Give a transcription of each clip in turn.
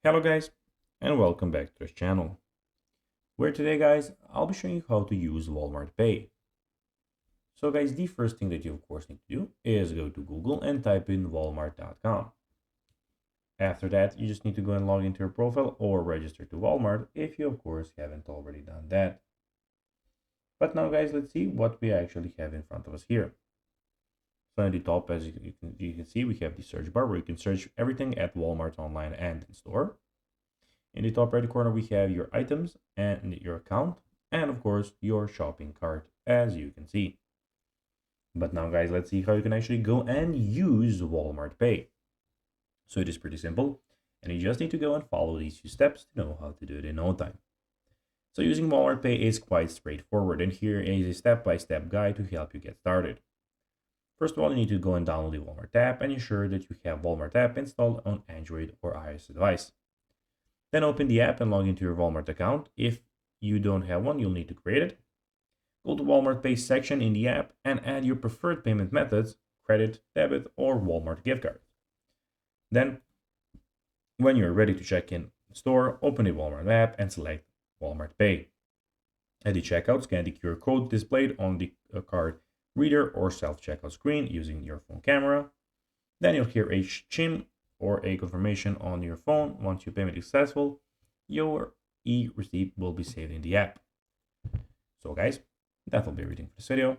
Hello guys, and welcome back to this channel, where today guys, I'll be showing you how to use Walmart Pay. So guys, the first thing that you of course need to do is go to Google and type in walmart.com. After that, you just need to go and log into your profile or register to Walmart if you of course haven't already done that. But now guys, let's see what we actually have in front of us here. So in the top, as you can see, we have the search bar where you can search everything at Walmart online and in store. In the top right corner, we have your items and your account, and of course, your shopping cart, as you can see. But now, guys, let's see how you can actually go and use Walmart Pay. So it is pretty simple, and you just need to go and follow these few steps to know how to do it in no time. So using Walmart Pay is quite straightforward, and here is a step-by-step guide to help you get started. First of all, you need to go and download the Walmart app and ensure that you have Walmart app installed on Android or iOS device. Then open the app and log into your Walmart account. If you don't have one, you'll need to create it. Go to Walmart Pay section in the app and add your preferred payment methods, credit, debit, or Walmart gift card. Then, when you're ready to check in the store, open the Walmart app and select Walmart Pay. At the checkout, scan the QR code displayed on the card reader or self-checkout screen using your phone camera. Then you'll hear a chime or a confirmation on your phone. Once your payment is successful, your e-receipt will be saved in the app. So guys, that will be everything for this video.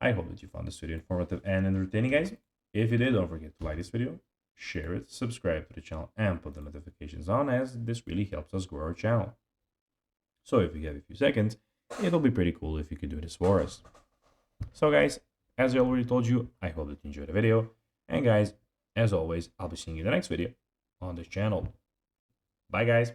I hope that you found this video informative and entertaining, guys. If you did, don't forget to like this video, share it, subscribe to the channel, and put the notifications on, as this really helps us grow our channel. So if you have a few seconds, it'll be pretty cool if you could do this for us. So guys, as I already told you, I hope that you enjoyed the video. And guys, as always, I'll be seeing you in the next video on this channel. Bye guys.